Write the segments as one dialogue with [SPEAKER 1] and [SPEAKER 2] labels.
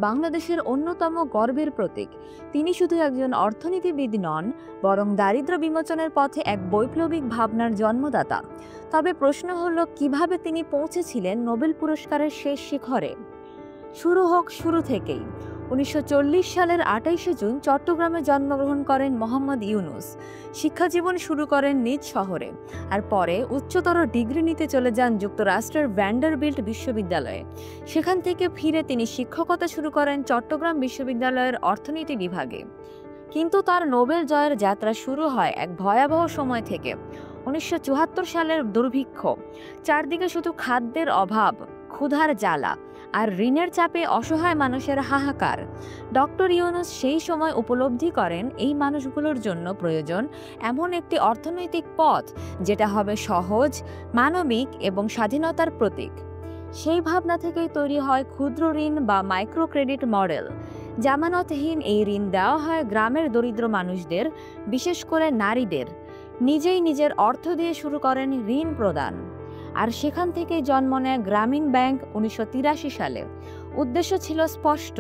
[SPEAKER 1] বাংলাদেশের অন্যতম গর্বের প্রতীক। তিনি শুধু একজন অর্থনীতিবিদ নন, বরং দারিদ্র্য বিমোচনের পথে এক বৈপ্লবিক ভাবনার জন্মদাতা। তবে প্রশ্ন হলো, কিভাবে তিনি পৌঁছেছিলেন নোবেল পুরস্কারের শেষ শিখরে? শুরু হোক শুরু থেকেই। 1940 সালের 28শে জুন চট্টগ্রামে জন্মগ্রহণ করেন মোহাম্মদ ইউনুস। শিক্ষাজীবন শুরু করেন নিজ শহরে, আর পরে উচ্চতর ডিগ্রি নিতে চলে যান যুক্তরাষ্ট্রের ভ্যান্ডারবিল্ট বিশ্ববিদ্যালয়ে। সেখান থেকে ফিরে তিনি শিক্ষকতা শুরু করেন চট্টগ্রাম বিশ্ববিদ্যালয়ের অর্থনীতি বিভাগে। কিন্তু তার নোবেল জয়ের যাত্রা শুরু হয় এক ভয়াবহ সময় থেকে। 1974 সালের দুর্ভিক্ষ, চারদিকে শুধু খাদ্যের অভাব, ক্ষুধার জ্বালা আর ঋণের চাপে অসহায় মানুষের হাহাকার। ডক্টর ইউনুস সেই সময় উপলব্ধি করেন এই মানুষগুলোর জন্য প্রয়োজন এমন একটি অর্থনৈতিক পথ যেটা হবে সহজ, মানবিক এবং স্বাধীনতার প্রতীক। সেই ভাবনা থেকেই তৈরি হয় ক্ষুদ্র ঋণ বা মাইক্রো ক্রেডিট মডেল। জামানতহীন এই ঋণ দেওয়া হয় গ্রামের দরিদ্র মানুষদের, বিশেষ করে নারীদের। নিজেই নিজের অর্থ দিয়ে শুরু করেন ঋণ প্রদান। আর সেখান থেকেই জন্ম নেয় গ্রামীণ ব্যাংক 1983 সালে। উদ্দেশ্য ছিল স্পষ্ট,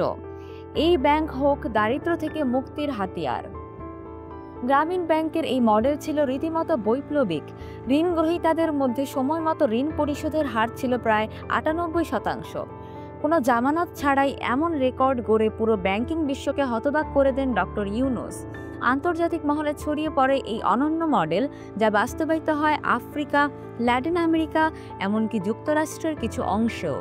[SPEAKER 1] এই ব্যাংক হোক দারিদ্র্য থেকে মুক্তির হাতিয়ার। গ্রামীণ ব্যাংকের এই মডেল ছিল রীতিমতো বৈপ্লবিক। ঋণ গ্রহীতাদের মধ্যে সময় মতো ঋণ পরিশোধের হার ছিল প্রায় 98%। কোনো জামানত ছাড়াই এমন রেকর্ড গড়ে পুরো ব্যাংকিং বিশ্বকে হতবাক করে দেন ডক্টর ইউনুস। আন্তর্জাতিক মহলে ছড়িয়ে পড়ে এই অনন্য মডেল, যা বাস্তবায়িত হয় আফ্রিকা, ল্যাটিন আমেরিকা, এমনকি যুক্তরাষ্ট্রের কিছু অংশেও।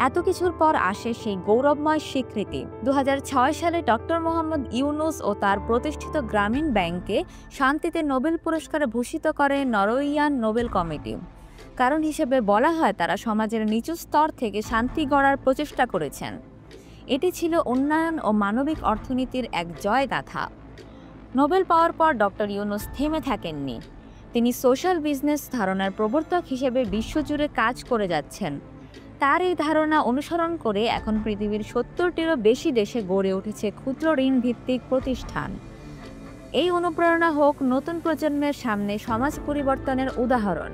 [SPEAKER 1] এত কিছুর পর আসে সেই গৌরবময় স্বীকৃতি। 2006 সালে ডক্টর মোহাম্মদ ইউনুস ও তার প্রতিষ্ঠিত গ্রামীণ ব্যাংককে শান্তিতে নোবেল পুরস্কারে ভূষিত করে নরওয়েজিয়ান নোবেল কমিটি। কারণ হিসেবে বলা হয়, তারা সমাজের নিচু স্তর থেকে শান্তি গড়ার প্রচেষ্টা করেছেন। এটি ছিল উন্নয়ন ও মানবিক অর্থনীতির এক জয়গাথা। নোবেল পাওয়ার পর ডক্টর ইউনুস থেমে থাকেননি। তিনি সোশ্যাল বিজনেস ধারণার প্রবর্তক হিসেবে বিশ্বজুড়ে কাজ করে যাচ্ছেন। তার এই ধারণা অনুসরণ করে এখন পৃথিবীর 70টিরও বেশি দেশে গড়ে উঠেছে ক্ষুদ্র ঋণ ভিত্তিক প্রতিষ্ঠান। এই অনুপ্রেরণা হোক নতুন প্রজন্মের সামনে সমাজ পরিবর্তনের উদাহরণ।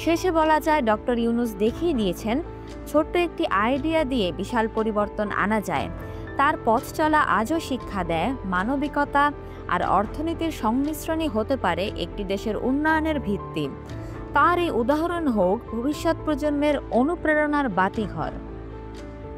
[SPEAKER 1] শেষে বলা যায়, ডক্টর ইউনুস দেখিয়ে দিয়েছেন ছোট্ট একটি আইডিয়া দিয়ে বিশাল পরিবর্তন আনা যায়। তার পথ চলা আজও শিক্ষা দেয়, মানবিকতা আর অর্থনীতির সংমিশ্রণই হতে পারে একটি দেশের উন্নয়নের ভিত্তি। তার এই উদাহরণ হোক ভবিষ্যৎ প্রজন্মের অনুপ্রেরণার বাতিঘর।